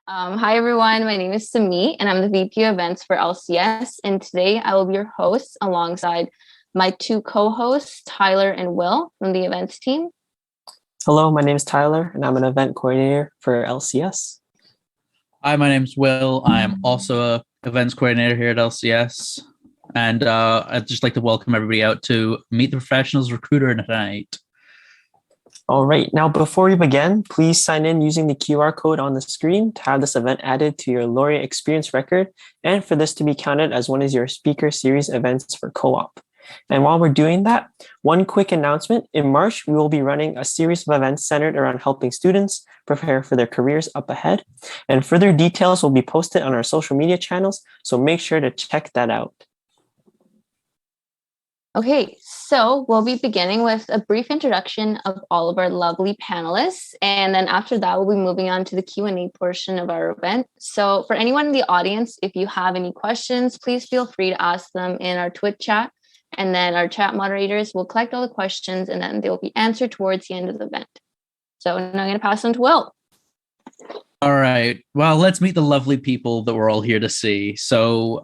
Hi, everyone. My name is Sami, and I'm the VP of Events for LCS. And today I will be your host alongside my two co-hosts, Tyler and Will from the events team. Hello, my name is Tyler, and I'm an event coordinator for LCS. Hi, my name is Will. I am also a events coordinator here at LCS. And I'd just like to welcome everybody out to Meet the Professionals Recruiter tonight. All right, now before we begin, please sign in using the QR code on the screen to have this event added to your Laureate Experience record and for this to be counted as one of your speaker series events for co-op. And while we're doing that, one quick announcement. In March, we will be running a series of events centered around helping students prepare for their careers up ahead. And further details will be posted on our social media channels, so make sure to check that out. Okay, so we'll be beginning with a brief introduction of all of our lovely panelists. And then after that, we'll be moving on to the Q&A portion of our event. So for anyone in the audience, if you have any questions, please feel free to ask them in our Twitch chat. And then our chat moderators will collect all the questions and then they will be answered towards the end of the event. So now I'm going to pass on to Will. All right. Well, let's meet the lovely people that we're all here to see. So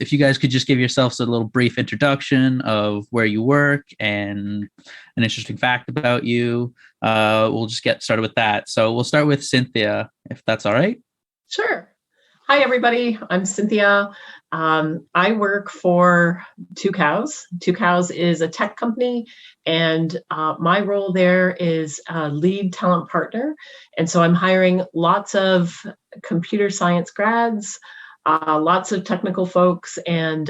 if you guys could just give yourselves a little brief introduction of where you work and an interesting fact about you, we'll just get started with that. So we'll start with Cynthia, if that's all right. Sure. Hi, everybody. I'm Cynthia. I work for Two Cows. Two Cows is a tech company, and my role there is lead talent partner. And so I'm hiring lots of computer science grads, lots of technical folks, and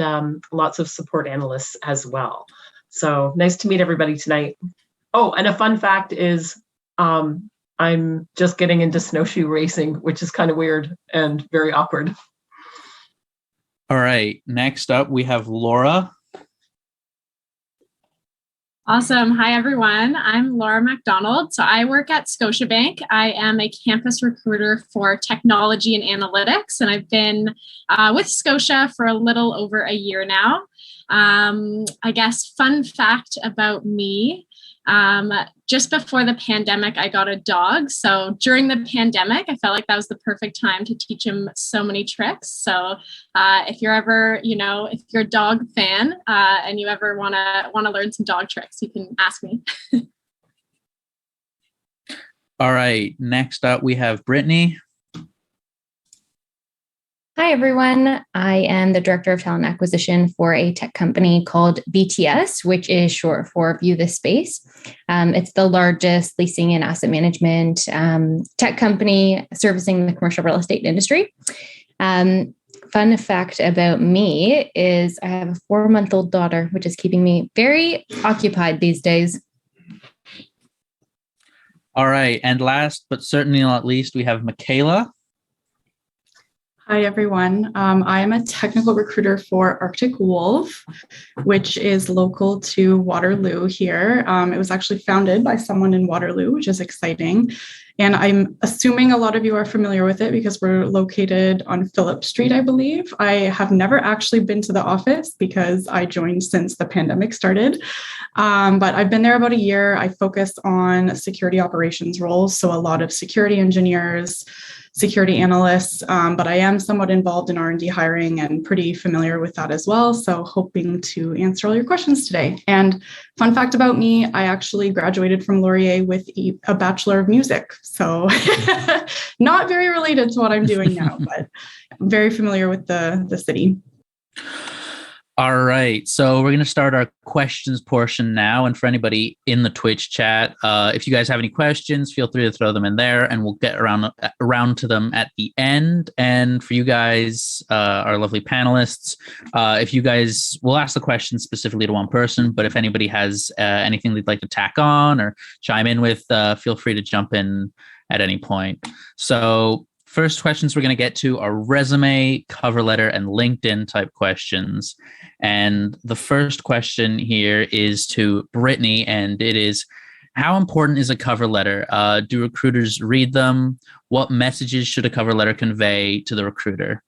lots of support analysts as well. So nice to meet everybody tonight. Oh, and a fun fact is I'm just getting into snowshoe racing, which is kind of weird and very awkward. All right. Next up, we have Laura. Awesome. Hi, everyone. I'm Laura MacDonald. So I work at Scotiabank. I am a campus recruiter for technology and analytics, and I've been with Scotia for a little over a year now. I guess fun fact about me, just before the pandemic, I got a dog. So during the pandemic, I felt like that was the perfect time to teach him so many tricks. So if you're ever, if you're a dog fan and you ever want to learn some dog tricks, you can ask me. All right. Next up, we have Brittany. Hi, everyone. I am the Director of Talent Acquisition for a tech company called BTS, which is short for View This Space. It's the largest leasing and asset management tech company servicing the commercial real estate industry. Fun fact about me is I have a 4-month-old daughter, which is keeping me very occupied these days. All right. And last, but certainly not least, we have Michaela. Hi, everyone. I am a technical recruiter for Arctic Wolf, which is local to Waterloo here. It was actually founded by someone in Waterloo, which is exciting. And I'm assuming a lot of you are familiar with it because we're located on Phillip Street, I believe. I have never actually been to the office because I joined since the pandemic started. But I've been there about a year. I focus on security operations roles, so a lot of security engineers, security analysts, but I am somewhat involved in R&D hiring and pretty familiar with that as well. So hoping to answer all your questions today. And fun fact about me, I actually graduated from Laurier with a Bachelor of Music. So not very related to what I'm doing now, but I'm very familiar with the city. All right, so we're going to start our questions portion now. And for anybody in the Twitch chat, if you guys have any questions, feel free to throw them in there and we'll get around to them at the end. And for you guys, our lovely panelists, if you guys, we'll ask the questions specifically to one person, but if anybody has anything they'd like to tack on or chime in with, feel free to jump in at any point. So first questions we're going to get to are resume, cover letter, and LinkedIn type questions. And the first question here is to Brittany, and it is, how important is a cover letter? Do recruiters read them? What messages should a cover letter convey to the recruiter?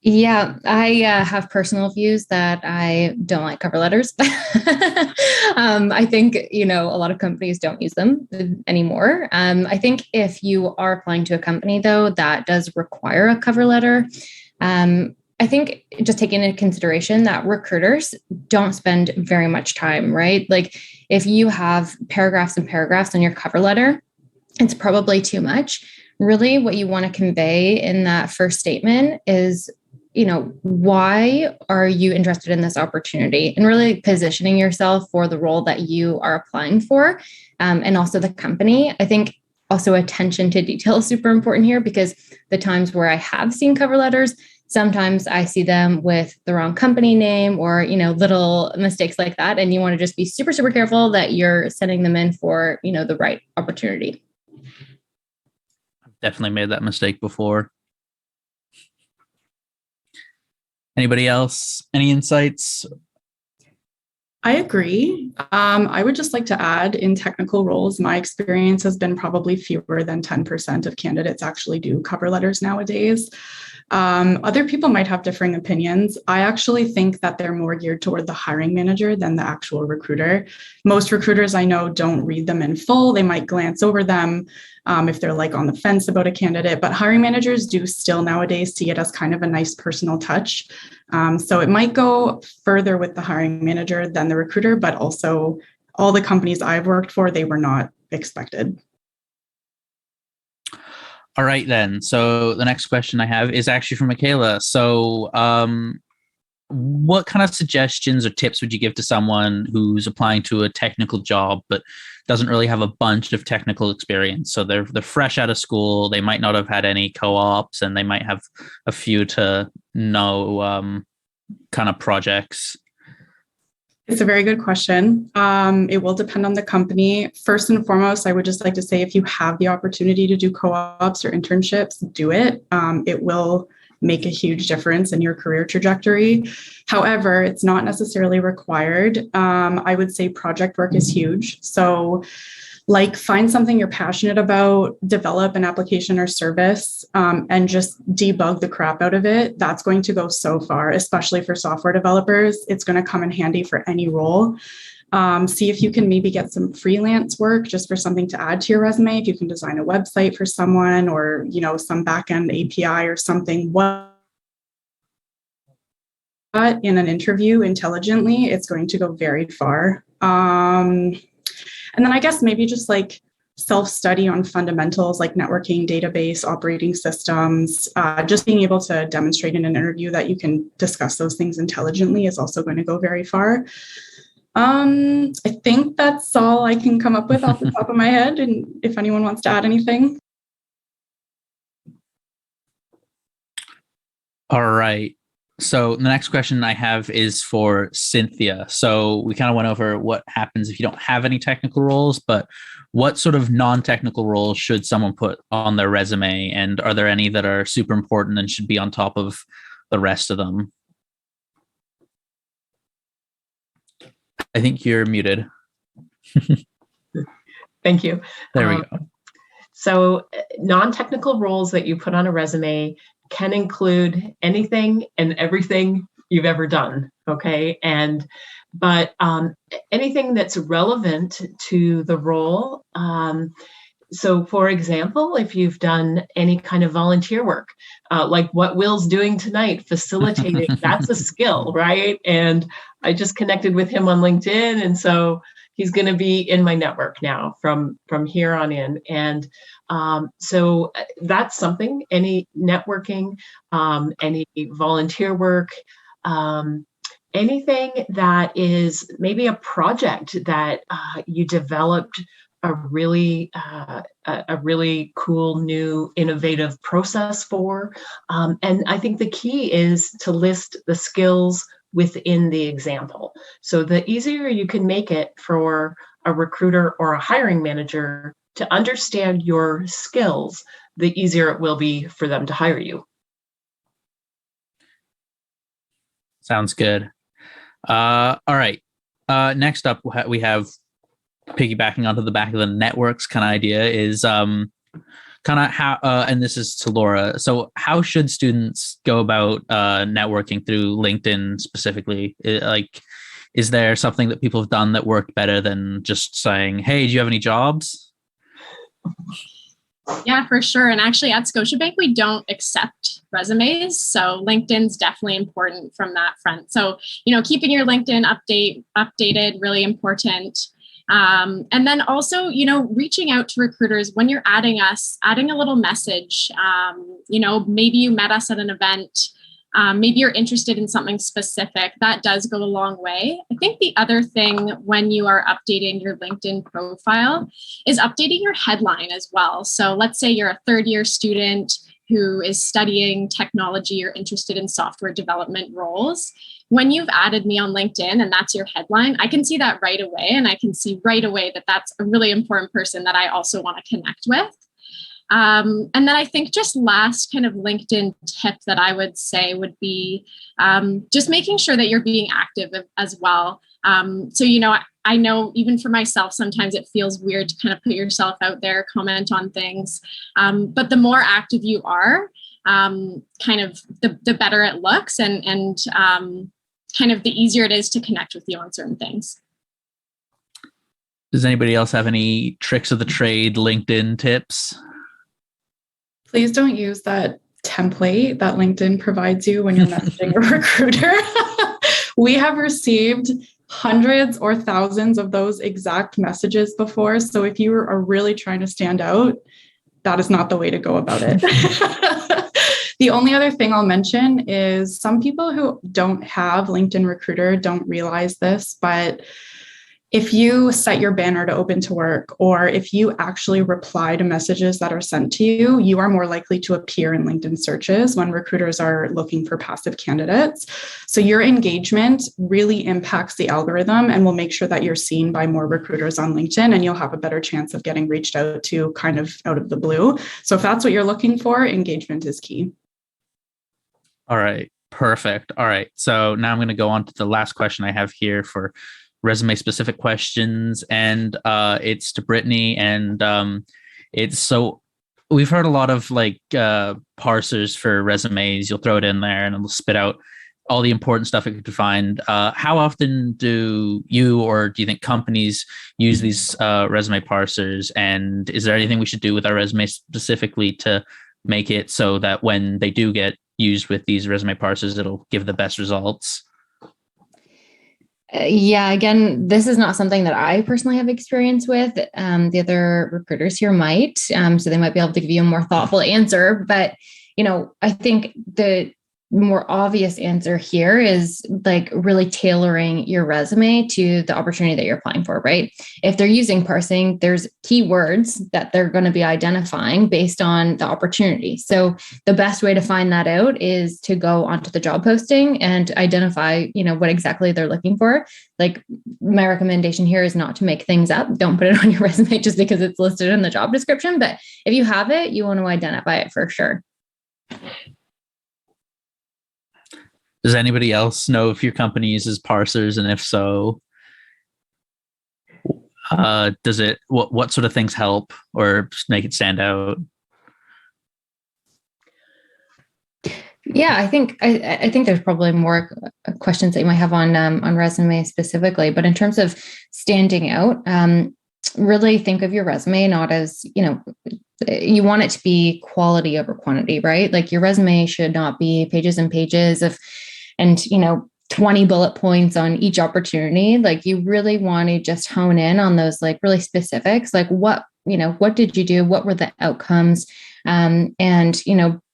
Yeah, I have personal views that I don't like cover letters. I think, a lot of companies don't use them anymore. I think if you are applying to a company, though, that does require a cover letter. I think just taking into consideration that recruiters don't spend very much time, right? Like if you have paragraphs and paragraphs on your cover letter, it's probably too much. Really, what you want to convey in that first statement is, why are you interested in this opportunity, and really positioning yourself for the role that you are applying for, and also the company. I think also attention to detail is super important here, because the times where I have seen cover letters, sometimes I see them with the wrong company name or, little mistakes like that. And you want to just be super, super careful that you're sending them in for, the right opportunity. Definitely made that mistake before. Anybody else? Any insights? I agree. I would just like to add, in technical roles, my experience has been probably fewer than 10% of candidates actually do cover letters nowadays. Other people might have differing opinions. I actually think that they're more geared toward the hiring manager than the actual recruiter. Most recruiters I know don't read them in full. They might glance over them if they're like on the fence about a candidate, but hiring managers do still nowadays see it as kind of a nice personal touch. So it might go further with the hiring manager than the recruiter, but also all the companies I've worked for, they were not expected. All right, then. So the next question I have is actually from Michaela. So what kind of suggestions or tips would you give to someone who's applying to a technical job but doesn't really have a bunch of technical experience? So they're fresh out of school. They might not have had any co-ops, and they might have a few to no kind of projects. It's a very good question. It will depend on the company. First and foremost, I would just like to say, if you have the opportunity to do co-ops or internships, do it. It will make a huge difference in your career trajectory. However, it's not necessarily required. I would say project work is huge. So find something you're passionate about, develop an application or service, and just debug the crap out of it. That's going to go so far, especially for software developers. It's going to come in handy for any role. See if you can maybe get some freelance work just for something to add to your resume. If you can design a website for someone, or, some backend API or something. But in an interview intelligently, it's going to go very far. And then I guess maybe just self-study on fundamentals like networking, database, operating systems. Just being able to demonstrate in an interview that you can discuss those things intelligently is also going to go very far. I think that's all I can come up with off the top of my head. And if anyone wants to add anything. All right. So the next question I have is for Cynthia. So we kind of went over what happens if you don't have any technical roles, but what sort of non-technical roles should someone put on their resume? And are there any that are super important and should be on top of the rest of them? I think you're muted. Thank you. There we go. So non-technical roles that you put on a resume can include anything and everything you've ever done, okay? But anything that's relevant to the role. So for example, if you've done any kind of volunteer work, like what Will's doing tonight, facilitating, that's a skill, right? And I just connected with him on LinkedIn, and so he's going to be in my network now from here on in. And so that's something, any networking, any volunteer work, anything that is maybe a project that you developed a really cool, new, innovative process for. And I think the key is to list the skills within the example. So the easier you can make it for a recruiter or a hiring manager to understand your skills, the easier it will be for them to hire you. Sounds good. All right. Next up, we have piggybacking onto the back of the networks kind of idea is kind of how, and this is to Laura. So how should students go about networking through LinkedIn specifically? Is there something that people have done that worked better than just saying, hey, do you have any jobs? Yeah, for sure. And actually at Scotiabank, we don't accept resumes. So LinkedIn's definitely important from that front. So, keeping your LinkedIn updated, really important. And then also, reaching out to recruiters when you're adding us, adding a little message. Maybe you met us at an event. Maybe you're interested in something specific. That does go a long way. I think the other thing when you are updating your LinkedIn profile is updating your headline as well. So let's say you're a third-year student who is studying technology or interested in software development roles. When you've added me on LinkedIn and that's your headline, I can see that right away. And I can see right away that that's a really important person that I also want to connect with. And then I think just last kind of LinkedIn tip that I would say would be just making sure that you're being active as well. So, I know even for myself, sometimes it feels weird to kind of put yourself out there, comment on things. But the more active you are, kind of the better it looks and kind of the easier it is to connect with you on certain things. Does anybody else have any tricks of the trade LinkedIn tips? Please don't use that template that LinkedIn provides you when you're messaging a recruiter. We have received hundreds or thousands of those exact messages before. So if you are really trying to stand out, that is not the way to go about it. The only other thing I'll mention is some people who don't have LinkedIn Recruiter don't realize this, but if you set your banner to open to work, or if you actually reply to messages that are sent to you, you are more likely to appear in LinkedIn searches when recruiters are looking for passive candidates. So your engagement really impacts the algorithm and will make sure that you're seen by more recruiters on LinkedIn, and you'll have a better chance of getting reached out to kind of out of the blue. So if that's what you're looking for, engagement is key. All right, perfect. All right, so now I'm going to go on to the last question I have here for resume specific questions, and it's to Brittany, and it's so we've heard a lot of parsers for resumes. You'll throw it in there and it'll spit out all the important stuff it could find. How often do you or do you think companies use these resume parsers, and is there anything we should do with our resume specifically to make it so that when they do get used with these resume parsers, it'll give the best results? Yeah, again, this is not something that I personally have experience with. The other recruiters here might, so they might be able to give you a more thoughtful answer. But, I think the more obvious answer here is really tailoring your resume to the opportunity that you're applying for, right? If they're using parsing, there's keywords that they're going to be identifying based on the opportunity. So the best way to find that out is to go onto the job posting and identify, what exactly they're looking for. My recommendation here is not to make things up. Don't put it on your resume just because it's listed in the job description. But if you have it, you want to identify it for sure. Does anybody else know if your company uses parsers, and if so, does it? What sort of things help or make it stand out? Yeah, I think there's probably more questions that you might have on resume specifically, but in terms of standing out, really think of your resume not as you want it to be quality over quantity, right? Your resume should not be pages and pages of, and 20 bullet points on each opportunity. You really want to just hone in on those really specifics, what did you do? What were the outcomes? And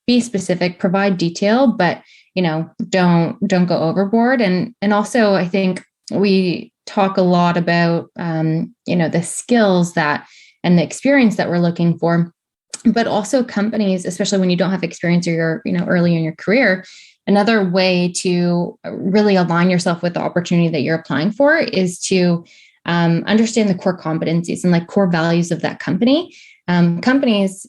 be specific, provide detail, but don't go overboard. And also I think we talk a lot about the skills that and the experience that we're looking for, but also companies, especially when you don't have experience or you're early in your career. Another way to really align yourself with the opportunity that you're applying for is to understand the core competencies and core values of that company. Companies,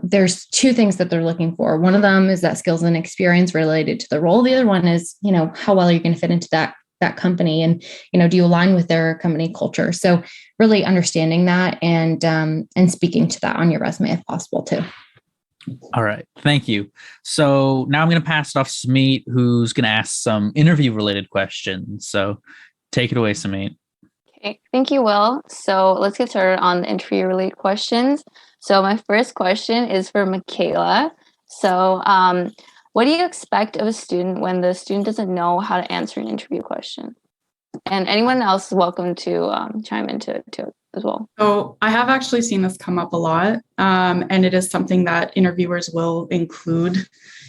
there's two things that they're looking for. One of them is that skills and experience related to the role. The other one is, how well are you going to fit into that that company, and do you align with their company culture? So really understanding that and speaking to that on your resume if possible too. All right. Thank you. So now I'm going to pass it off to Sameet, who's going to ask some interview related questions. So take it away, Sameet. Okay, thank you, Will. So let's get started on the interview related questions. So my first question is for Michaela. So what do you expect of a student when the student doesn't know how to answer an interview question? And anyone else is welcome to chime into it too as well. So I have actually seen this come up a lot, and it is something that interviewers will include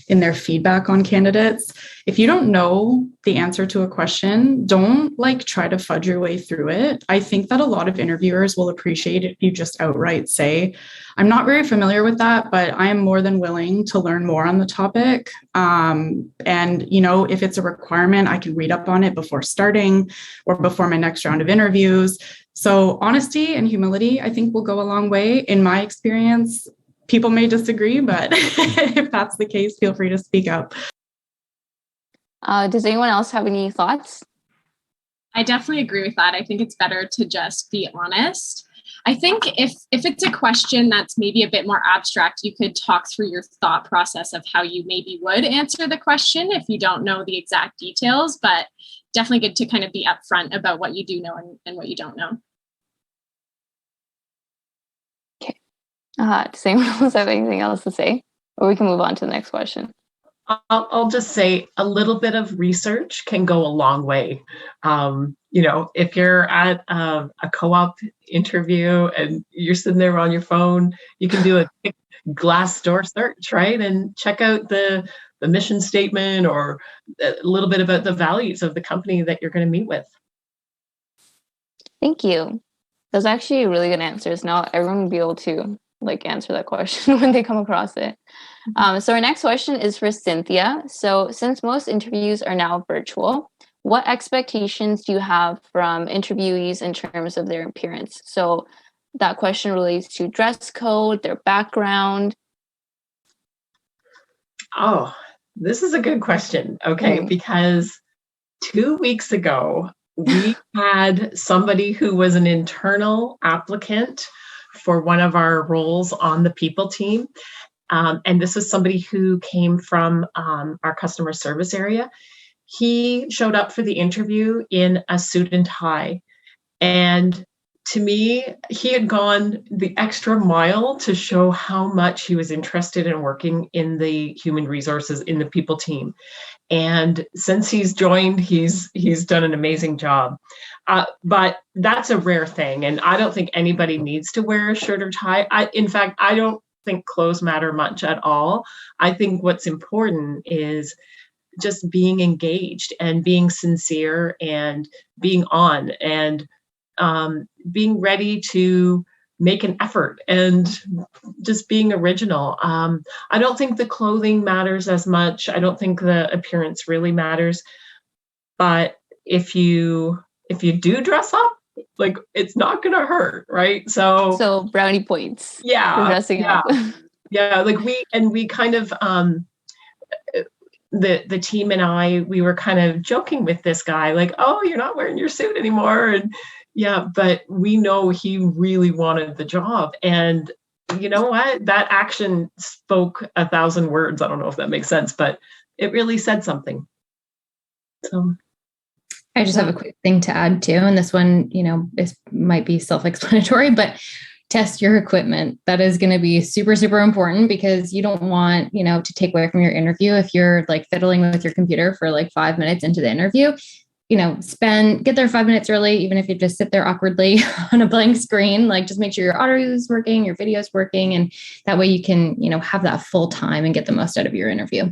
in their feedback on candidates. If you don't know the answer to a question, don't try to fudge your way through it. I think that a lot of interviewers will appreciate if you just outright say, I'm not very familiar with that, but I am more than willing to learn more on the topic. And, if it's a requirement, I can read up on it before starting or before my next round of interviews. So honesty and humility, I think, will go a long way. In my experience, people may disagree, but if that's the case, feel free to speak up. Does anyone else have any thoughts? I definitely agree with that. I think it's better to just be honest. I think if it's a question that's maybe a bit more abstract, you could talk through your thought process of how you maybe would answer the question if you don't know the exact details, but definitely good to kind of be upfront about what you do know and what you don't know. Okay. Does anyone else have anything else to say? Or we can move on to the next question. I'll just say a little bit of research can go a long way. If you're at a co-op interview and you're sitting there on your phone, you can do a quick Glassdoor search, right? And check out the mission statement or a little bit about the values of the company that you're going to meet with. Thank you. Those are actually really good answers. Now everyone will be able to answer that question when they come across it. So our next question is for Cynthia. So since most interviews are now virtual, what expectations do you have from interviewees in terms of their appearance? So that question relates to dress code, their background. Oh, this is a good question. Okay, because 2 weeks ago, we had somebody who was an internal applicant for one of our roles on the people team. And this was somebody who came from our customer service area. He showed up for the interview in a suit and tie. And to me, he had gone the extra mile to show how much he was interested in working in the human resources, in the people team. And since he's joined, he's done an amazing job. But that's a rare thing. And I don't think anybody needs to wear a shirt or tie. In fact, I don't think clothes matter much at all. I think what's important is just being engaged and being sincere and being on and being ready to make an effort and just being original. I don't think the clothing matters as much. I don't think the appearance really matters. But if you do dress up, it's not gonna hurt, right? So brownie points. Yeah. For dressing up. Yeah. We kind of the team and I, we were kind of joking with this guy, oh, you're not wearing your suit anymore. And yeah, but we know he really wanted the job. And you know what? That action spoke 1,000 words. I don't know if that makes sense, but it really said something. So I just have a quick thing to add too. And this one, this might be self-explanatory, but test your equipment. That is going to be super, super important because you don't want, to take away from your interview. If you're fiddling with your computer for 5 minutes into the interview, get there 5 minutes early, even if you just sit there awkwardly on a blank screen, just make sure your audio is working, your video is working. And that way you can, have that full time and get the most out of your interview.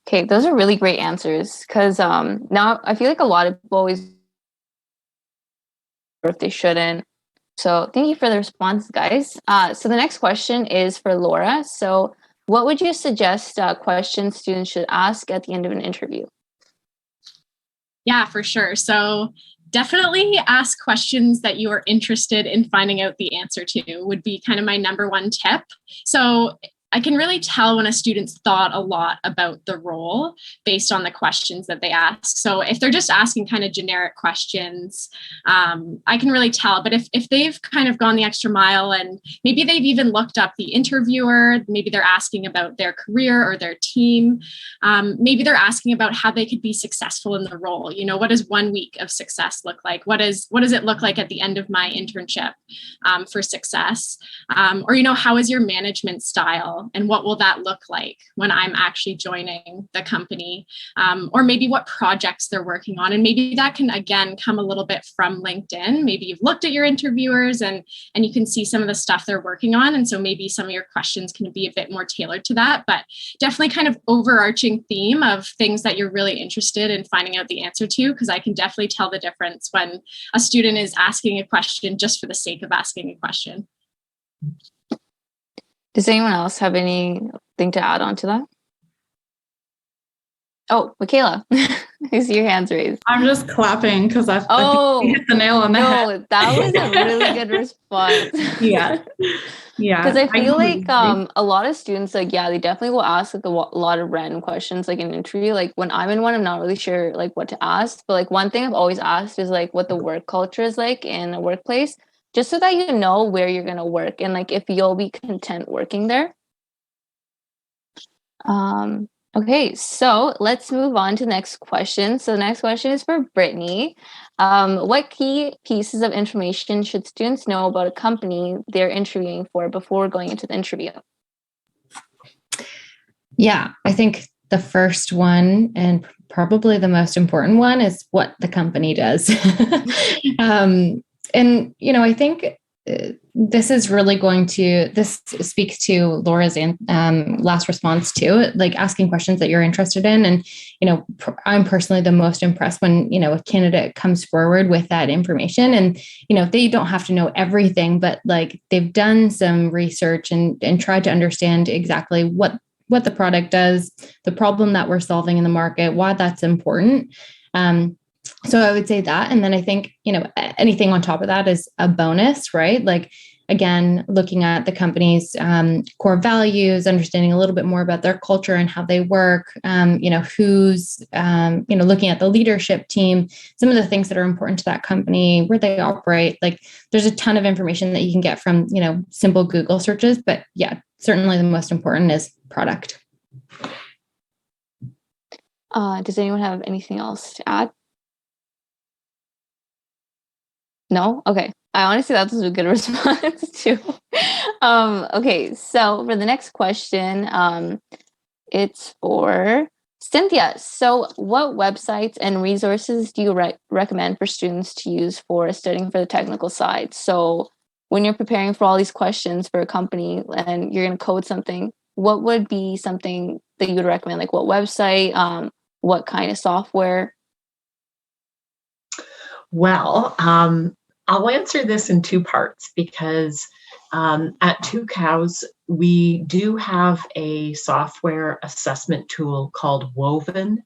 Okay, those are really great answers because now I feel like a lot of people always if they shouldn't. So thank you for the response, guys. So the next question is for Laura. So what would you suggest questions students should ask at the end of an interview? Yeah, for sure. So definitely ask questions that you are interested in finding out the answer to would be kind of my number one tip. So I can really tell when a student's thought a lot about the role based on the questions that they ask. So if they're just asking kind of generic questions, I can really tell. But if they've kind of gone the extra mile and maybe they've even looked up the interviewer, maybe they're asking about their career or their team, maybe they're asking about how they could be successful in the role. You know, what does 1 week of success look like? What does it look like at the end of my internship for success? Or, you know, how is your management style? And what will that look like when I'm actually joining the company? Or maybe what projects they're working on. And maybe that can, again, come a little bit from LinkedIn. Maybe you've looked at your interviewers and you can see some of the stuff they're working on. And so maybe some of your questions can be a bit more tailored to that, but definitely kind of overarching theme of things that you're really interested in finding out the answer to, because I can definitely tell the difference when a student is asking a question just for the sake of asking a question. Does anyone else have anything to add on to that? Oh, Michaela, I see your hands raised. I'm just clapping because I think you hit the nail on the head. No, that was a really good response. Yeah. Because I feel like a lot of students, like, yeah, they definitely will ask like a lot of random questions, like in an interview. Like when I'm in one, I'm not really sure like what to ask. But like one thing I've always asked is like what the work culture is like in a workplace, just so that you know where you're going to work and like if you'll be content working there. Okay, so let's move on to the next question. So the next question is for Brittany. What key pieces of information should students know about a company they're interviewing for before going into the interview? Yeah, I think the first one and probably the most important one is what the company does. And, you know, I think this is really this speaks to Laura's last response too, like asking questions that you're interested in. And, you know, I'm personally the most impressed when, you know, a candidate comes forward with that information and, you know, they don't have to know everything, but like they've done some research and tried to understand exactly what the product does, the problem that we're solving in the market, why that's important. So I would say that. And then I think, you know, anything on top of that is a bonus, right? Like, again, looking at the company's core values, understanding a little bit more about their culture and how they work, you know, who's, you know, looking at the leadership team, some of the things that are important to that company, where they operate. Like there's a ton of information that you can get from, you know, simple Google searches. But yeah, certainly the most important is product. Does anyone have anything else to add? No? Okay. I honestly thought this was a good response too. Okay, so for the next question, it's for Cynthia. So what websites and resources do you recommend for students to use for studying for the technical side? So when you're preparing for all these questions for a company and you're going to code something, what would be something that you would recommend? Like what website, what kind of software? Well, I'll answer this in two parts because at Two Cows, we do have a software assessment tool called Woven,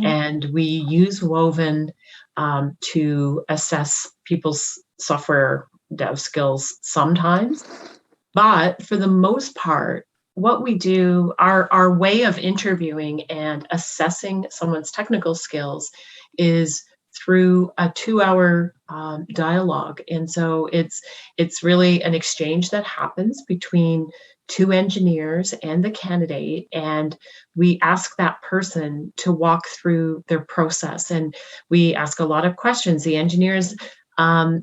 and we use Woven to assess people's software dev skills sometimes. But for the most part, what we do, our way of interviewing and assessing someone's technical skills is through a 2-hour dialogue. And so it's really an exchange that happens between two engineers and the candidate. And we ask that person to walk through their process. And we ask a lot of questions. The engineers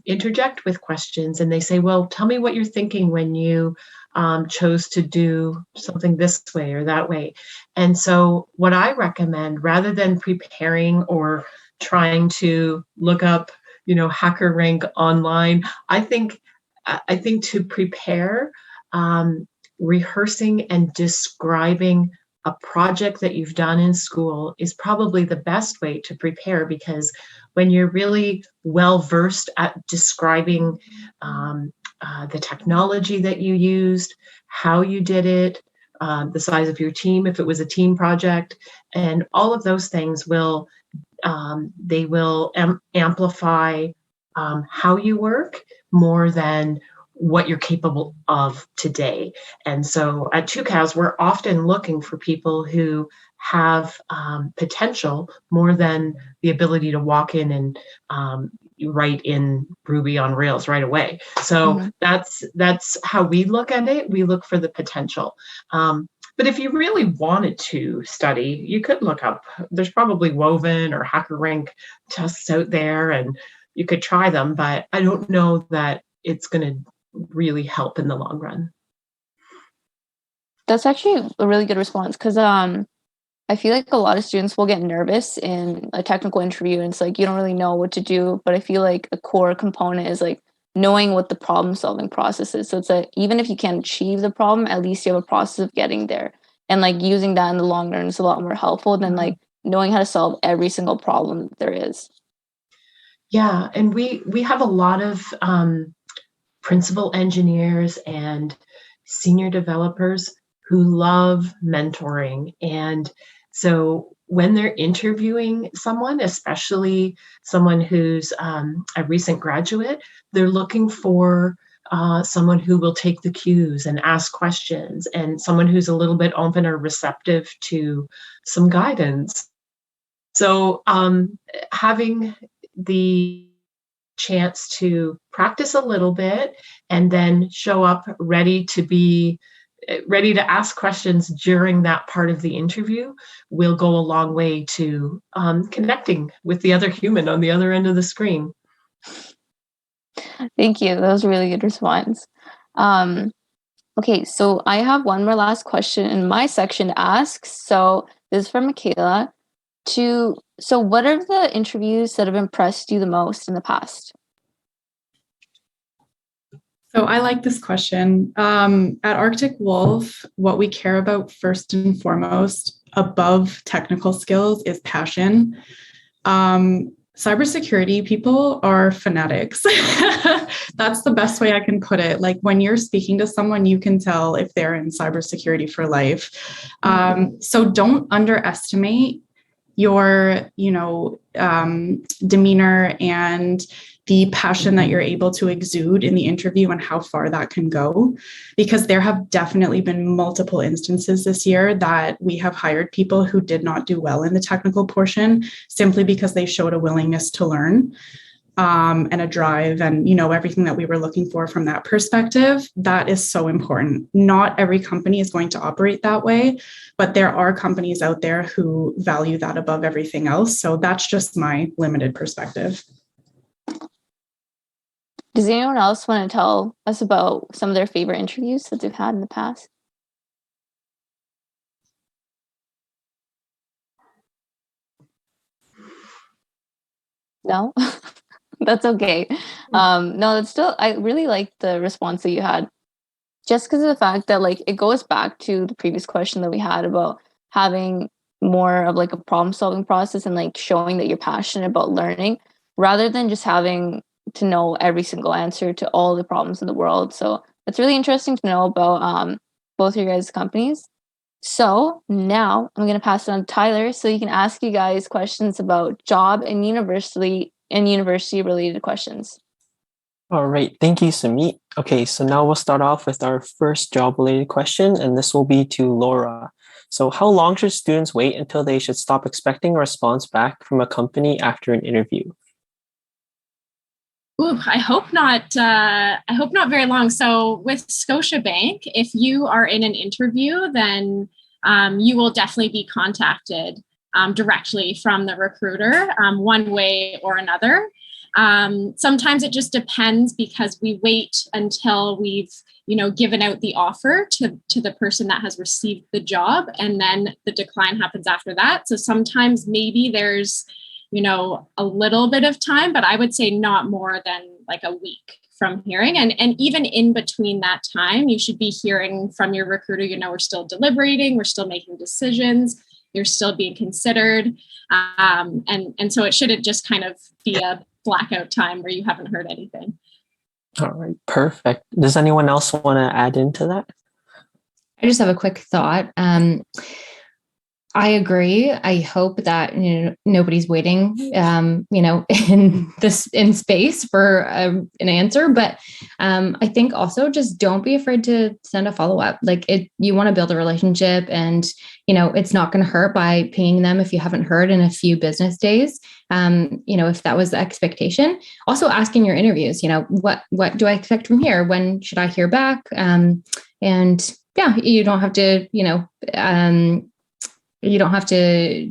interject with questions and they say, well, tell me what you're thinking when you chose to do something this way or that way. And so what I recommend, rather than preparing or trying to look up, you know, HackerRank online, I think to prepare, rehearsing and describing a project that you've done in school is probably the best way to prepare, because when you're really well versed at describing the technology that you used, how you did it, the size of your team, if it was a team project, and all of those things will amplify how you work more than what you're capable of today. And so at Two Cows, we're often looking for people who have potential more than the ability to walk in and write in Ruby on Rails right away. So that's how we look at it. We look for the potential. But if you really wanted to study, you could look up, there's probably Woven or HackerRank tests out there, and you could try them, but I don't know that it's going to really help in the long run. That's actually a really good response, because I feel like a lot of students will get nervous in a technical interview, and it's like you don't really know what to do. But I feel like a core component is like knowing what the problem solving process is. So it's like even if you can't achieve the problem, at least you have a process of getting there. And like using that in the long run is a lot more helpful than like knowing how to solve every single problem there is. Yeah, and we have a lot of principal engineers and senior developers who love mentoring. And so when they're interviewing someone, especially someone who's a recent graduate, they're looking for someone who will take the cues and ask questions, and someone who's a little bit open or receptive to some guidance. So having the chance to practice a little bit and then show up ready to ask questions during that part of the interview will go a long way to connecting with the other human on the other end of the screen. Thank you. That was a really good response. Okay, so I have one more last question in my section to ask. So this is from Michaela. So what are the interviews that have impressed you the most in the past? So I like this question. At Arctic Wolf, what we care about first and foremost above technical skills is passion. Cybersecurity people are fanatics. That's the best way I can put it. Like when you're speaking to someone, you can tell if they're in cybersecurity for life. So don't underestimate your, demeanor and the passion that you're able to exude in the interview and how far that can go. Because there have definitely been multiple instances this year that we have hired people who did not do well in the technical portion simply because they showed a willingness to learn and a drive and, everything that we were looking for from that perspective. That is so important. Not every company is going to operate that way, but there are companies out there who value that above everything else. So that's just my limited perspective. Does anyone else want to tell us about some of their favorite interviews that they've had in the past? No? That's okay. No, that's still, I really like the response that you had. Just because of the fact that like it goes back to the previous question that we had about having more of like a problem solving process and like showing that you're passionate about learning rather than just having to know every single answer to all the problems in the world. So it's really interesting to know about both your guys' companies. So now I'm going to pass it on to Tyler so he can ask you guys questions about job and university related questions. All right. Thank you, Samit. Okay, so now we'll start off with our first job related question, and this will be to Laura. So how long should students wait until they should stop expecting a response back from a company after an interview? Ooh, I hope not. I hope not very long. So with Scotiabank, if you are in an interview, then you will definitely be contacted directly from the recruiter, one way or another. Sometimes it just depends because we wait until we've, given out the offer to the person that has received the job, and then the decline happens after that. So sometimes maybe there's a little bit of time, but I would say not more than like a week from hearing. And even in between that time, you should be hearing from your recruiter, we're still deliberating, we're still making decisions, you're still being considered. And so it shouldn't just kind of be a blackout time where you haven't heard anything. All right, perfect. Does anyone else want to add into that? I just have a quick thought. I agree. I hope that nobody's waiting, in space for an answer. But I think also just don't be afraid to send a follow up. Like you want to build a relationship, and it's not going to hurt by pinging them if you haven't heard in a few business days. If that was the expectation. Also, asking your interviews. What do I expect from here? When should I hear back? And yeah, you don't have to. You don't have to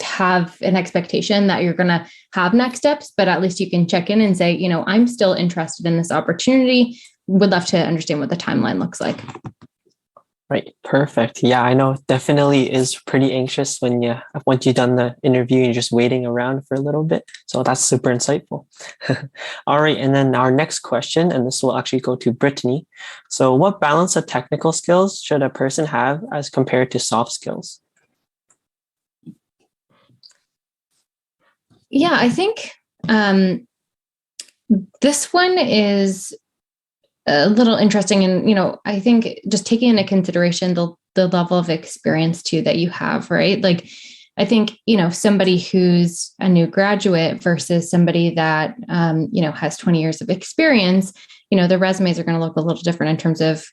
have an expectation that you're going to have next steps, but at least you can check in and say, I'm still interested in this opportunity. Would love to understand what the timeline looks like. Right. Perfect. Yeah, I know it definitely is pretty anxious once you've done the interview and you're just waiting around for a little bit. So that's super insightful. All right. And then our next question, and this will actually go to Brittany. So what balance of technical skills should a person have as compared to soft skills? Yeah, I think this one is a little interesting. And, I think just taking into consideration the level of experience too that you have, right? Like, I think, somebody who's a new graduate versus somebody that, has 20 years of experience, the resumes are going to look a little different in terms of,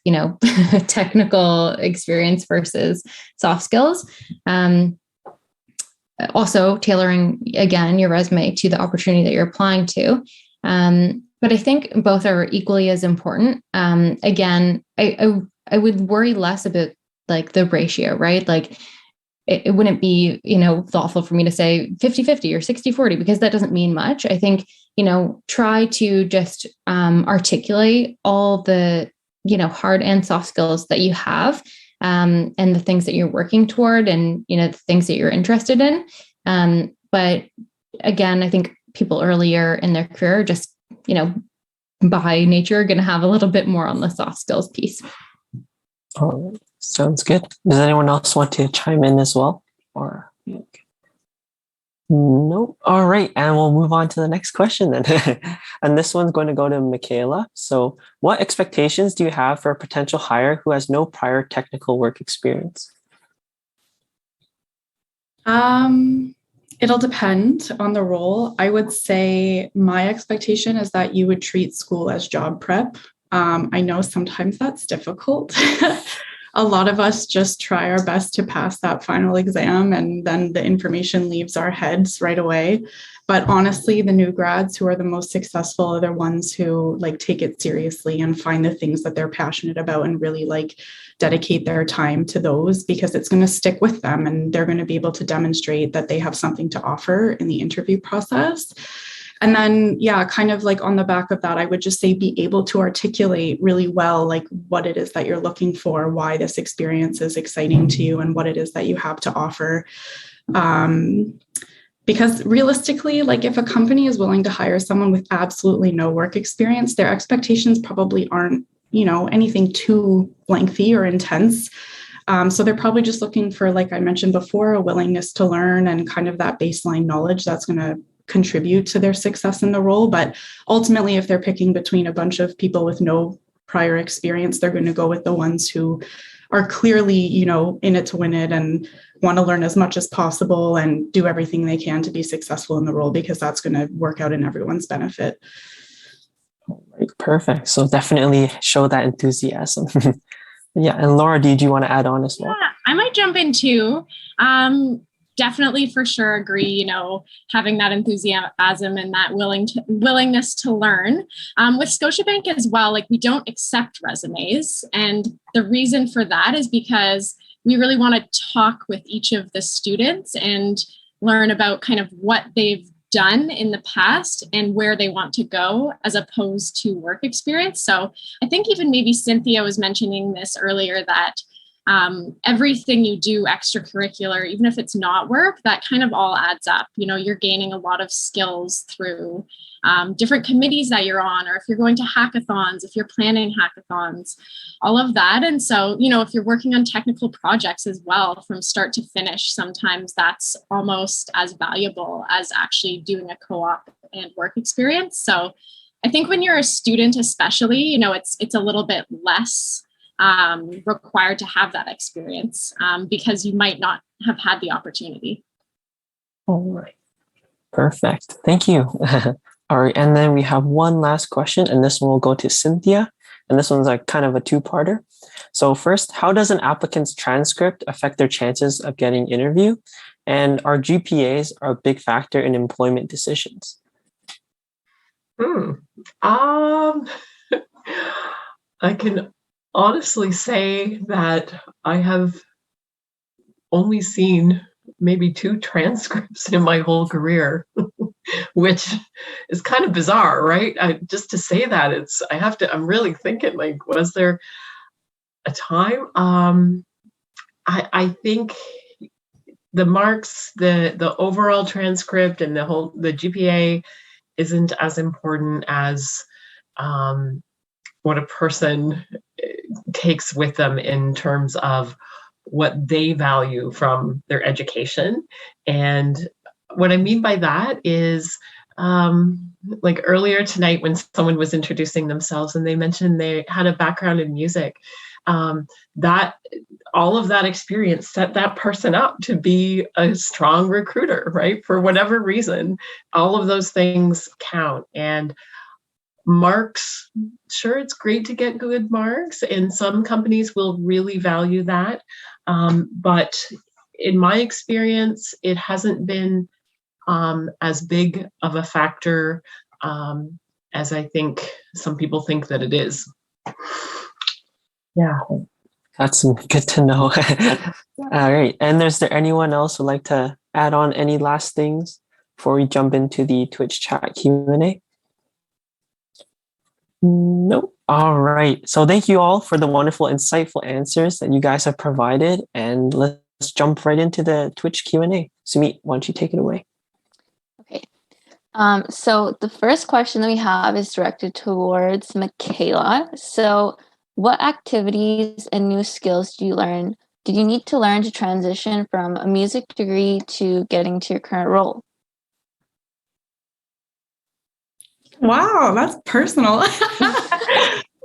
technical experience versus soft skills. Also tailoring, again, your resume to the opportunity that you're applying to. But I think both are equally as important. Again, I would worry less about the ratio, right? Like it wouldn't be, thoughtful for me to say 50-50 or 60-40, because that doesn't mean much. I think, try to just articulate all the, hard and soft skills that you have, and the things that you're working toward, and, the things that you're interested in. But again, I think people earlier in their career just, by nature, are going to have a little bit more on the soft skills piece. Oh, sounds good. Does anyone else want to chime in as well? Or no? All right. And we'll move on to the next question then. And this one's going to go to Michaela. So what expectations do you have for a potential hire who has no prior technical work experience? It'll depend on the role. I would say my expectation is that you would treat school as job prep. I know sometimes that's difficult. A lot of us just try our best to pass that final exam, and then the information leaves our heads right away. But honestly, the new grads who are the most successful are the ones who take it seriously and find the things that they're passionate about and really dedicate their time to those, because it's going to stick with them and they're going to be able to demonstrate that they have something to offer in the interview process. And then, kind of on the back of that, I would just say be able to articulate really well, what it is that you're looking for, why this experience is exciting to you, and what it is that you have to offer. Because realistically, if a company is willing to hire someone with absolutely no work experience, their expectations probably aren't, anything too lengthy or intense. So they're probably just looking for, like I mentioned before, a willingness to learn and kind of that baseline knowledge that's going to contribute to their success in the role. But ultimately, if they're picking between a bunch of people with no prior experience, they're going to go with the ones who are clearly, in it to win it and want to learn as much as possible and do everything they can to be successful in the role, because that's going to work out in everyone's benefit. Right, perfect. So definitely show that enthusiasm. Yeah. And Laura, did you want to add on as well? Yeah, I might jump in too. Definitely for sure agree, having that enthusiasm and that willingness to learn. With Scotiabank as well, we don't accept resumes. And the reason for that is because we really want to talk with each of the students and learn about kind of what they've done in the past and where they want to go, as opposed to work experience. So I think even maybe Cynthia was mentioning this earlier, that everything you do extracurricular, even if it's not work, that kind of all adds up. You're gaining a lot of skills through different committees that you're on, or if you're going to hackathons, if you're planning hackathons, all of that. And so, if you're working on technical projects as well, from start to finish, sometimes that's almost as valuable as actually doing a co-op and work experience. So I think when you're a student, especially, it's a little bit less required to have that experience because you might not have had the opportunity. All right. Perfect. Thank you. All right. And then we have one last question, and this one will go to Cynthia. And this one's like kind of a two-parter. So first, how does an applicant's transcript affect their chances of getting interview? And are GPAs a big factor in employment decisions? I can honestly say that I have only seen maybe 2 transcripts in my whole career, which is kind of bizarre, right? Just to say that, I'm really thinking, like, was there a time? I think the marks, the overall transcript and the GPA isn't as important as what a person takes with them in terms of what they value from their education. And what I mean by that is, like earlier tonight when someone was introducing themselves and they mentioned they had a background in music, that all of that experience set that person up to be a strong recruiter, right? For whatever reason, all of those things count. And marks, sure, it's great to get good marks, and some companies will really value that. But in my experience, it hasn't been as big of a factor as I think some people think that it is. Yeah. That's good to know. All right. And is there anyone else who'd like to add on any last things before we jump into the Twitch chat Q&A? Nope. All right. So thank you all for the wonderful, insightful answers that you guys have provided. And let's jump right into the Twitch Q&A. Sumit, why don't you take it away? Okay. So the first question that we have is directed towards Michaela. So what activities and new skills did you need to learn to transition from a music degree to getting to your current role? Wow, that's personal.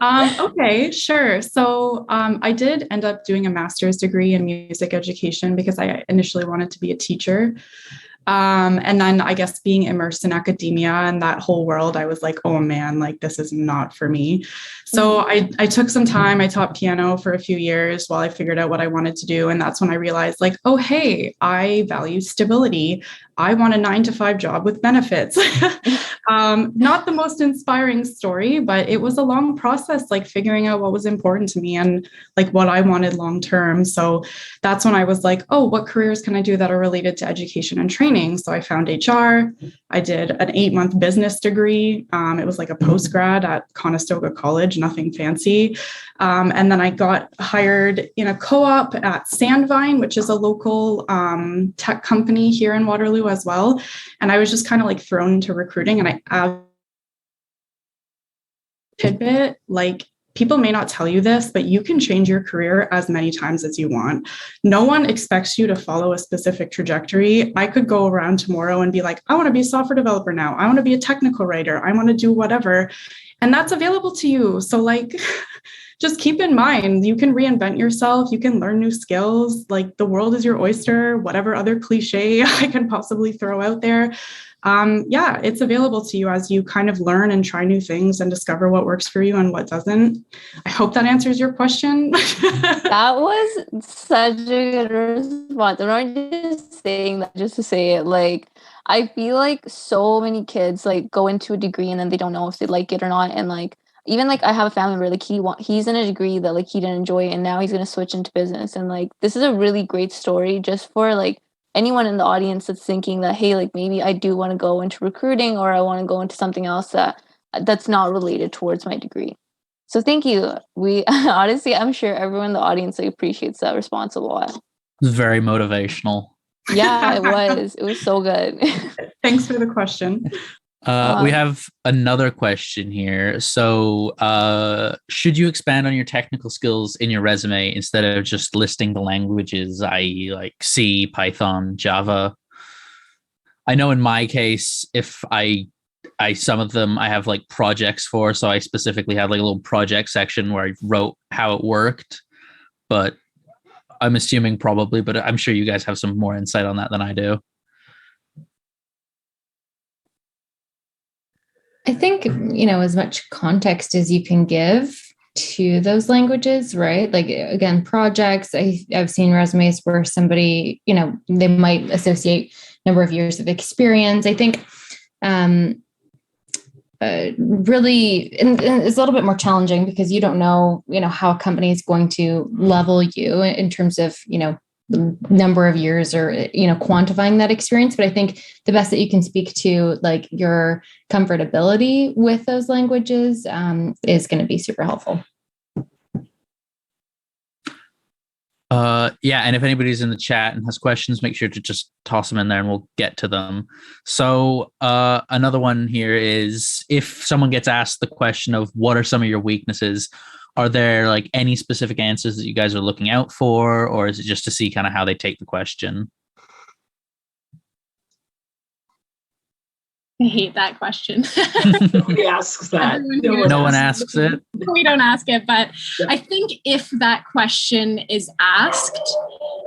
Okay, sure. So I did end up doing a master's degree in music education because I initially wanted to be a teacher. And then I guess being immersed in academia and that whole world, I was like, oh man, like this is not for me. So I took some time, I taught piano for a few years while I figured out what I wanted to do. And that's when I realized like, oh, hey, I value stability. I want a 9-to-5 job with benefits. Not the most inspiring story, but it was a long process, like figuring out what was important to me and like what I wanted long term. So that's when I was like, oh, what careers can I do that are related to education and training? So I found HR. I did an 8-month business degree. It was like a postgrad at Conestoga College, nothing fancy. And then I got hired in a co-op at Sandvine, which is a local tech company here in Waterloo as well. And I was just kind of like thrown into recruiting. And tidbit, like people may not tell you this, but you can change your career as many times as you want. No one expects you to follow a specific trajectory. I could go around tomorrow and be like, I want to be a software developer now. I want to be a technical writer. I want to do whatever. And that's available to you. So like, just keep in mind, you can reinvent yourself. You can learn new skills. Like the world is your oyster, whatever other cliche I can possibly throw out there. Yeah, it's available to you as you kind of learn and try new things and discover what works for you and what doesn't. I hope that answers your question. That was such a good response. I'm not just saying that just to say it. Like, I feel like so many kids like go into a degree and then they don't know if they like it or not. And like, even like I have a family member, like he's in a degree that like he didn't enjoy and now he's going to switch into business. And like, this is a really great story just for like anyone in the audience that's thinking that, hey, like maybe I do want to go into recruiting or I want to go into something else that's not related towards my degree. So thank you. We honestly, I'm sure everyone in the audience like, appreciates that response a lot. It was very motivational. Yeah, it was. It was so good. Thanks for the question. We have another question here. So should you expand on your technical skills in your resume instead of just listing the languages, i.e. like C, Python, Java? I know in my case, if I some of them I have like projects for, so I specifically had like a little project section where I wrote how it worked. But I'm assuming probably, but I'm sure you guys have some more insight on that than I do. I think, as much context as you can give to those languages, right? Like, again, projects, I've seen resumes where somebody, they might associate number of years of experience. I think really, and it's a little bit more challenging because you don't know, how a company is going to level you in terms of, number of years or, quantifying that experience. But I think the best that you can speak to, like, your comfortability with those languages is going to be super helpful. Yeah, and if anybody's in the chat and has questions, make sure to just toss them in there and we'll get to them. So another one here is, if someone gets asked the question of what are some of your weaknesses, are there like any specific answers that you guys are looking out for, or is it just to see kind of how they take the question? I hate that question. Nobody asks that. No one asks it. We don't ask it, but I think if that question is asked,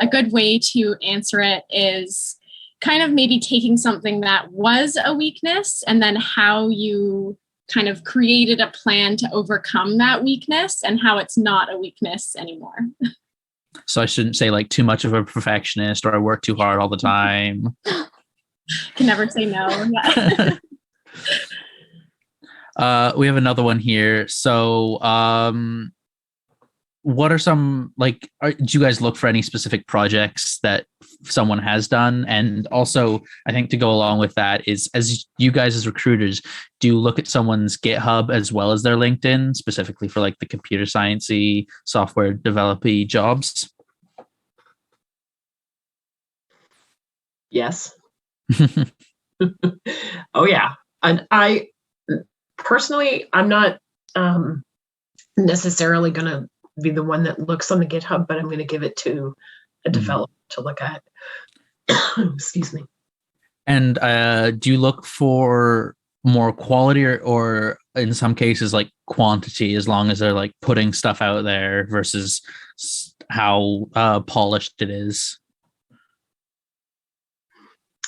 a good way to answer it is kind of maybe taking something that was a weakness and then how you kind of created a plan to overcome that weakness and how it's not a weakness anymore. So I shouldn't say like too much of a perfectionist or I work too hard all the time. Can never say no. Yeah. We have another one here. So what are some, like, do you guys look for any specific projects that someone has done? And also, I think to go along with that is, as you guys as recruiters, do you look at someone's GitHub as well as their LinkedIn, specifically for like the computer science-y, software developy jobs? Yes. Oh, yeah. And I personally, I'm not necessarily going to be the one that looks on the GitHub, but I'm going to give it to a developer to look at. Excuse me. And do you look for more quality or in some cases like quantity, as long as they're like putting stuff out there versus how polished it is?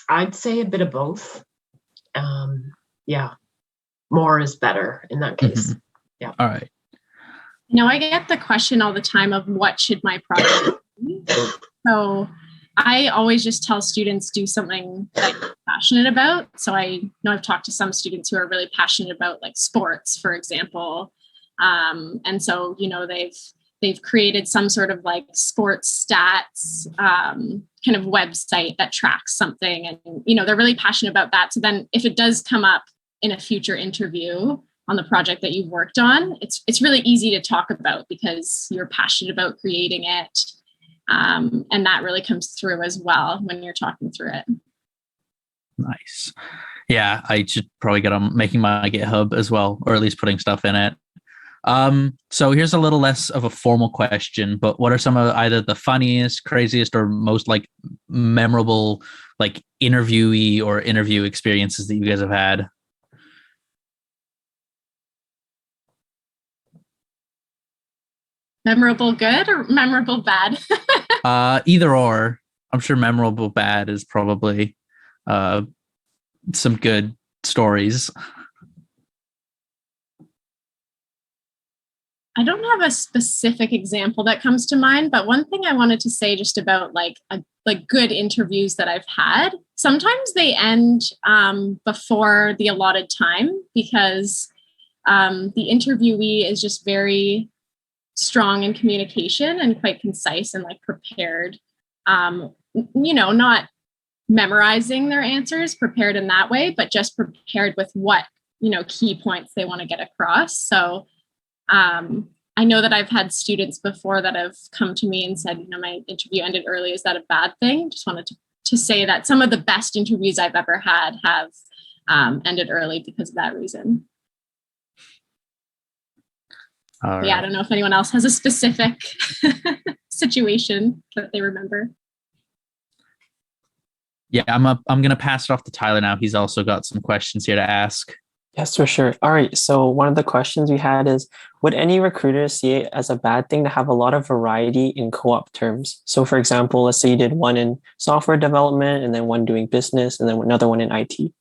I'd say a bit of both. Yeah, more is better in that case. Mm-hmm. Yeah. All right. I get the question all the time of what should my project be? So I always just tell students do something that you're passionate about. So I know I've talked to some students who are really passionate about like sports, for example. And so, they've created some sort of like sports stats kind of website that tracks something. And, they're really passionate about that. So then if it does come up in a future interview on the project that you've worked on, it's really easy to talk about because you're passionate about creating it. And that really comes through as well when you're talking through it. Nice. Yeah, I should probably get on making my GitHub as well, or at least putting stuff in it. So here's a little less of a formal question, but what are some of either the funniest, craziest, or most like memorable like interviewee or interview experiences that you guys have had? Memorable good or memorable bad? Either or. I'm sure memorable bad is probably some good stories. I don't have a specific example that comes to mind, but one thing I wanted to say just about like good interviews that I've had, sometimes they end before the allotted time because the interviewee is just very strong in communication and quite concise and like prepared, not memorizing their answers, prepared in that way, but just prepared with what, key points they want to get across. So I know that I've had students before that have come to me and said, my interview ended early. Is that a bad thing? Just wanted to say that some of the best interviews I've ever had have ended early because of that reason. Right. Yeah, I don't know if anyone else has a specific situation that they remember. Yeah, I'm gonna pass it off to Tyler now. He's also got some questions here to ask. Yes, for sure. All right. So one of the questions we had is, would any recruiter see it as a bad thing to have a lot of variety in co-op terms? So for example, let's say you did one in software development and then one doing business and then another one in IT.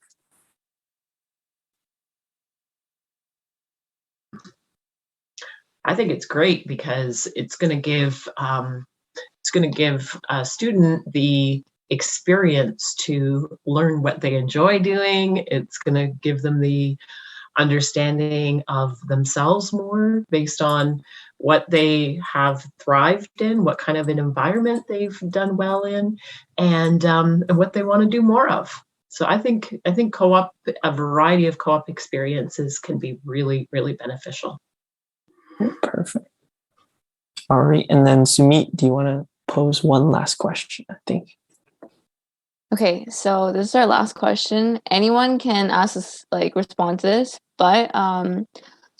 I think it's great because it's going to give a student the experience to learn what they enjoy doing. It's going to give them the understanding of themselves more based on what they have thrived in, what kind of an environment they've done well in, and what they want to do more of. So I think co-op, a variety of co-op experiences can be really, really beneficial. Perfect. All right. And then Sumit, do you want to pose one last question, I think? Okay, so this is our last question. Anyone can ask us, respond to this, but so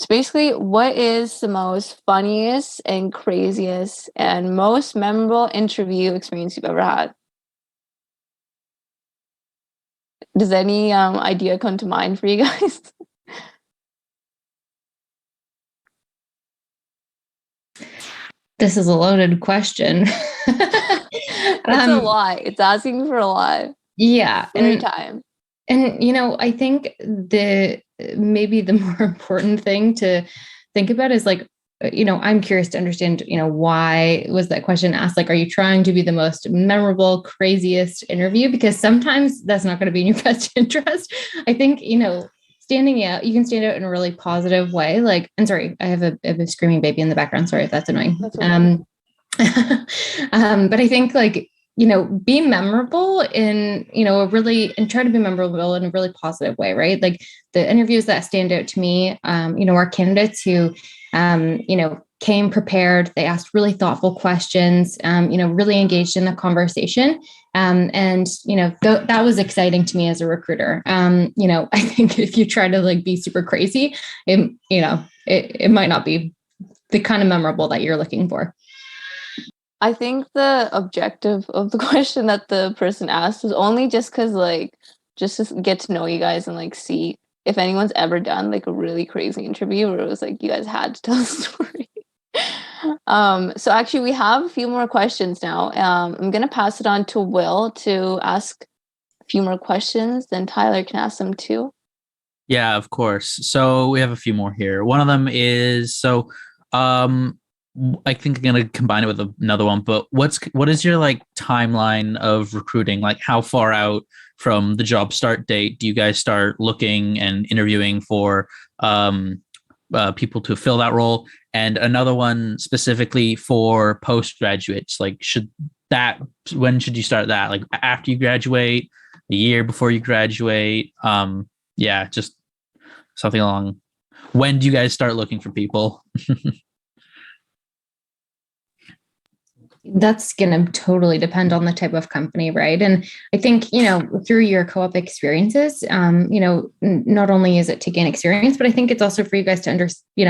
basically, what is the most funniest and craziest and most memorable interview experience you've ever had? Does any idea come to mind for you guys? This is a loaded question. That's a lot. It's asking for a lot. Yeah. Every time. And, I think maybe the more important thing to think about is I'm curious to understand, why was that question asked? Are you trying to be the most memorable, craziest interview? Because sometimes that's not going to be in your best interest. I think, standing out, you can stand out in a really positive way. And sorry, I have a screaming baby in the background. Sorry if that's annoying. That's okay. But I think be memorable in, and try to be memorable in a really positive way, right? The interviews that stand out to me, are candidates who, came prepared. They asked really thoughtful questions, really engaged in the conversation. That was exciting to me as a recruiter. I think if you try to be super crazy, it might not be the kind of memorable that you're looking for. I think the objective of the question that the person asked was only just because, just to get to know you guys and see if anyone's ever done a really crazy interview where it was you guys had to tell a story. So actually, we have a few more questions now. I'm gonna pass it on to Will to ask a few more questions. Then Tyler can ask them too. Yeah, of course. So we have a few more here. One of them is I think I'm gonna combine it with another one. But what is your timeline of recruiting? How far out from the job start date do you guys start looking and interviewing for people to fill that role? And another one specifically for postgraduates. When should you start that? After you graduate, a year before you graduate? Just something along. When do you guys start looking for people? That's going to totally depend on the type of company, right? And I think, through your co-op experiences, not only is it to gain experience, but I think it's also for you guys to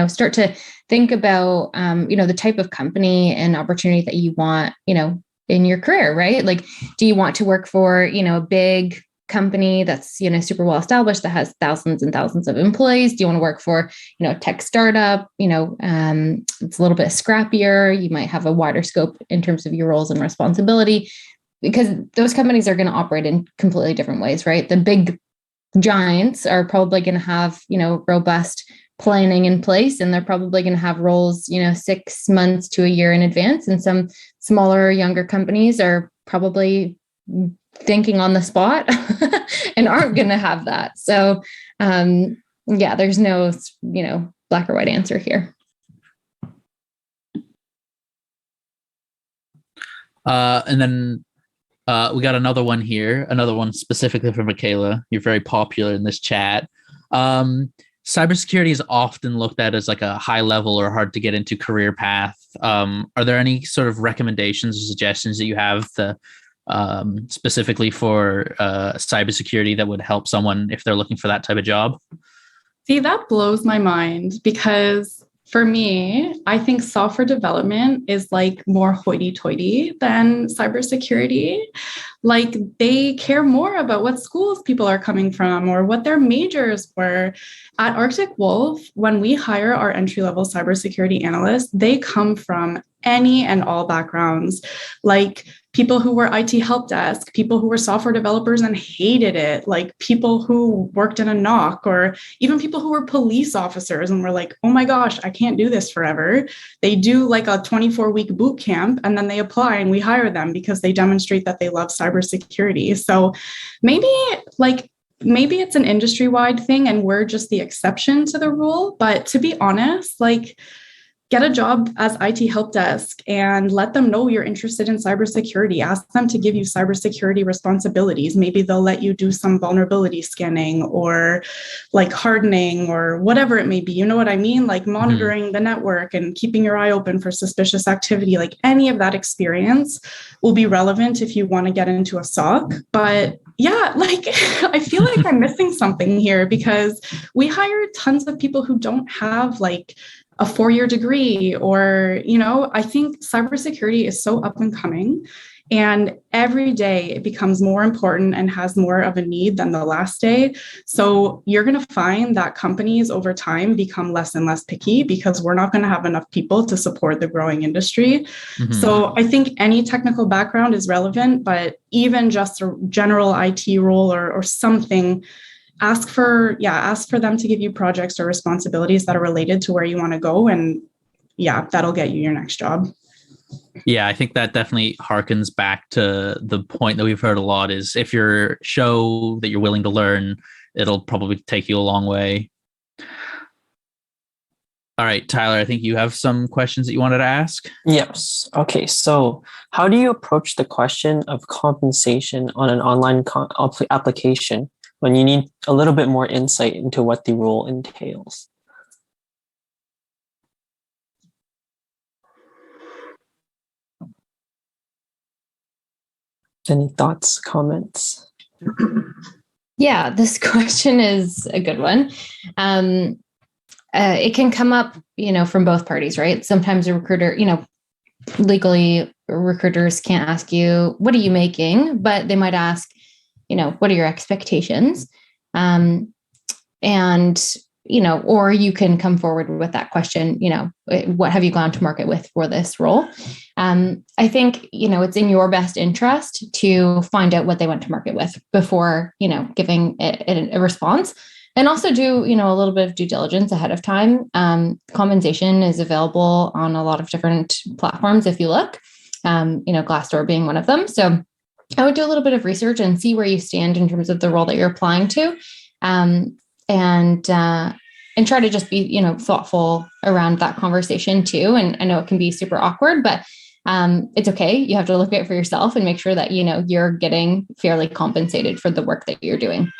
start to think about, the type of company and opportunity that you want, in your career, right? Do you want to work for, a big company that's, super well established, that has thousands and thousands of employees? Do you want to work for, a tech startup? It's a little bit scrappier. You might have a wider scope in terms of your roles and responsibility, because those companies are going to operate in completely different ways, right? The big giants are probably going to have, robust planning in place, and they're probably going to have roles, 6 months to a year in advance. And some smaller, younger companies are probably thinking on the spot and aren't going to have that. So, there's no, black or white answer here. And then we got another one here, another one specifically for Michaela. You're very popular in this chat. Cybersecurity is often looked at as a high level or hard to get into career path. Are there any sort of recommendations or suggestions that you have specifically for cybersecurity that would help someone if they're looking for that type of job? See, that blows my mind, because For me, I think software development is like more hoity-toity than cybersecurity. Like they care more about what schools people are coming from or what their majors were. At Arctic Wolf, when we hire our entry-level cybersecurity analysts, they come from any and all backgrounds, like people who were IT help desk, people who were software developers and hated it, like people who worked in a knock, or even people who were police officers and were like, oh my gosh, I can't do this forever. They do like a 24-week boot camp and then they apply and we hire them because they demonstrate that they love cybersecurity. So maybe it's an industry-wide thing and we're just the exception to the rule. But to be honest, like get a job as IT help desk and let them know you're interested in cybersecurity. Ask them to give you cybersecurity responsibilities. Maybe they'll let you do some vulnerability scanning or like hardening or whatever it may be. You know what I mean? Like monitoring the network and keeping your eye open for suspicious activity. Like any of that experience will be relevant if you want to get into a SOC. But yeah, like I feel like I'm missing something here because we hire tons of people who don't have like a 4-year degree or, I think cybersecurity is so up and coming and every day it becomes more important and has more of a need than the last day. So you're going to find that companies over time become less and less picky because we're not going to have enough people to support the growing industry. So I think any technical background is relevant, but even just a general IT role or something, ask for them to give you projects or responsibilities that are related to where you want to go. And yeah, that'll get you your next job. Yeah, I think that definitely harkens back to the point that we've heard a lot is if you show that you're willing to learn, it'll probably take you a long way. All right, Tyler, I think you have some questions that you wanted to ask. Yes. Okay. So how do you approach the question of compensation on an online application when you need a little bit more insight into what the role entails? Any thoughts, comments? Yeah, this question is a good one. It can come up, from both parties, right? Sometimes a recruiter, legally recruiters can't ask you, what are you making? But they might ask, what are your expectations? Or you can come forward with that question, what have you gone to market with for this role? I think, it's in your best interest to find out what they went to market with before, giving a response. And also do, a little bit of due diligence ahead of time. Compensation is available on a lot of different platforms if you look, Glassdoor being one of them. So I would do a little bit of research and see where you stand in terms of the role that you're applying to. And try to just be, thoughtful around that conversation too. And I know it can be super awkward, but it's okay. You have to look at it for yourself and make sure that, you're getting fairly compensated for the work that you're doing.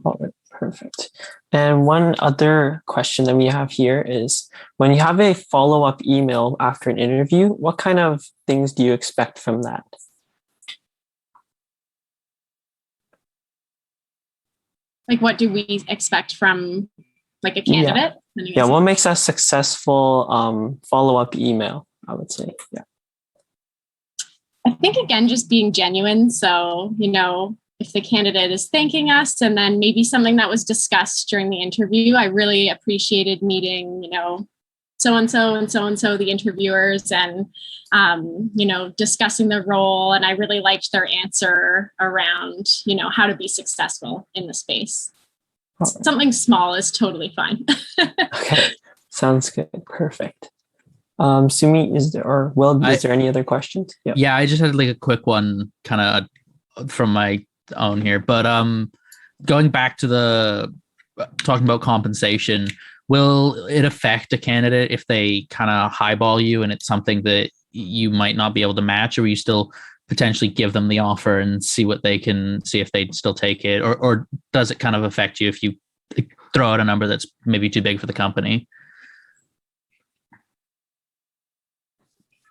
All right, perfect. And one other question that we have here is, when you have a follow-up email after an interview, what kind of things do you expect from that? Like, what do we expect from like a candidate? Yeah, what makes a successful follow-up email, I would say. Yeah. I think, again, just being genuine. So, if the candidate is thanking us and then maybe something that was discussed during the interview, I really appreciated meeting, so-and-so and so-and-so, the interviewers, and, discussing the role. And I really liked their answer around, how to be successful in the space. Right. Something small is totally fine. Okay. Sounds good. Perfect. Sumi, is there any other questions? Yep. Yeah, I just had like a quick one kind of from my own here, but going back to talking about compensation, will it affect a candidate if they kind of highball you and it's something that you might not be able to match, or will you still potentially give them the offer and see if they'd still take it, or does it kind of affect you if you throw out a number that's maybe too big for the company?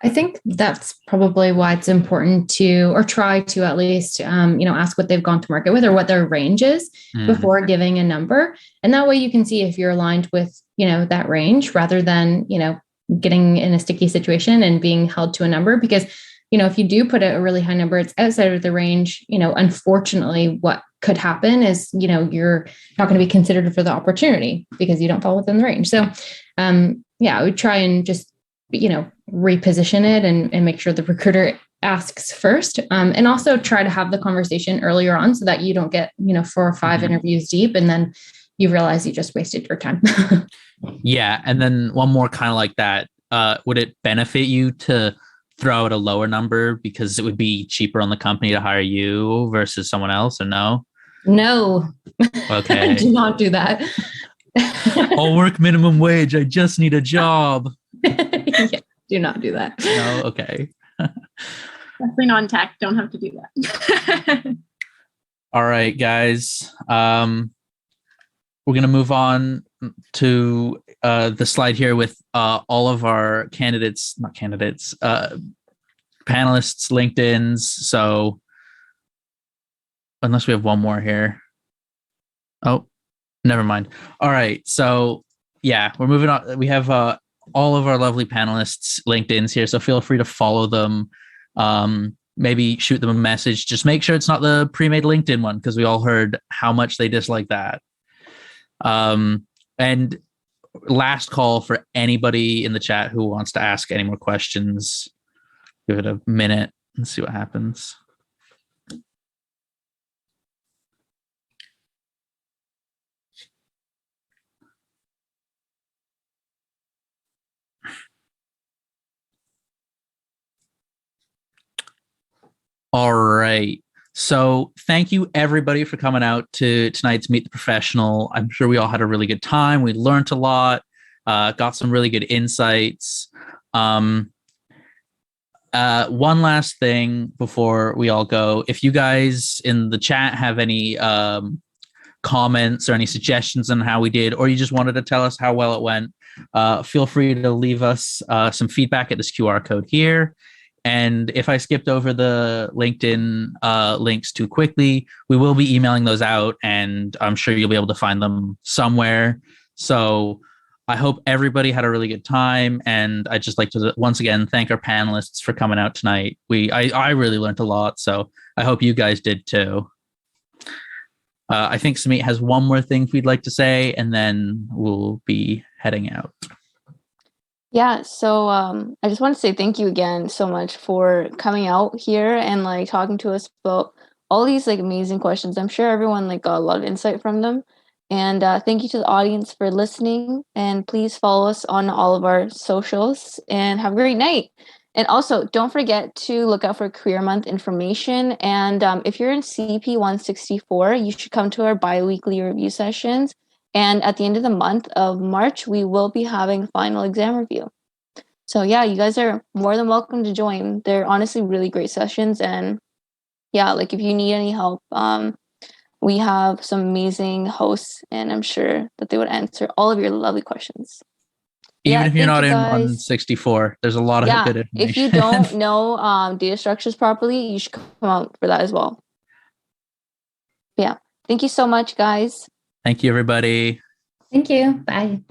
I think that's probably why it's important to, or try to at least, ask what they've gone to market with or what their range is before giving a number. And that way you can see if you're aligned with, that range rather than, getting in a sticky situation and being held to a number. Because, if you do put a really high number, it's outside of the range, unfortunately, what could happen is, you're not going to be considered for the opportunity because you don't fall within the range. So, I would try and just, reposition it and make sure the recruiter asks first. And also try to have the conversation earlier on so that you don't get, 4 or 5 interviews deep and then you realize you just wasted your time. Yeah. And then one more kind of like that. Would it benefit you to throw out a lower number because it would be cheaper on the company to hire you versus someone else, or no? No. Okay. Do not do that. I'll work minimum wage. I just need a job. Yeah, do not do that. No? Okay. Definitely non-tech. Don't have to do that. All right, guys. We're going to move on to the slide here with all of our panelists' LinkedIn's. So unless we have one more here. Oh, never mind. All right. So yeah, we're moving on. We have all of our lovely panelists' LinkedIn's here. So feel free to follow them. Maybe shoot them a message. Just make sure it's not the pre-made LinkedIn one, because we all heard how much they dislike that. And last call for anybody in the chat who wants to ask any more questions. Give it a minute and see what happens. All right. So thank you everybody for coming out to tonight's Meet the Professional. I'm sure we all had a really good time. We learned a lot, got some really good insights. One last thing before we all go. If you guys in the chat have any comments or any suggestions on how we did, or you just wanted to tell us how well it went, feel free to leave us some feedback at this QR code here. And if I skipped over the LinkedIn links too quickly, we will be emailing those out, and I'm sure you'll be able to find them somewhere. So I hope everybody had a really good time, and I'd just like to once again thank our panelists for coming out tonight. I really learned a lot, so I hope you guys did too. I think Samit has one more thing we'd like to say, and then we'll be heading out. Yeah, so I just want to say thank you again so much for coming out here and like talking to us about all these like amazing questions. I'm sure everyone like got a lot of insight from them. And thank you to the audience for listening. And please follow us on all of our socials and have a great night. And also, don't forget to look out for Career Month information. And if you're in CP 164, you should come to our bi-weekly review sessions. And at the end of the month of March, we will be having final exam review. So yeah, you guys are more than welcome to join. They're honestly really great sessions. And yeah, like if you need any help, we have some amazing hosts, and I'm sure that they would answer all of your lovely questions. Even if you're not in 164, there's a lot of good information. If you don't know data structures properly, you should come out for that as well. But yeah, thank you so much, guys. Thank you, everybody. Thank you. Bye.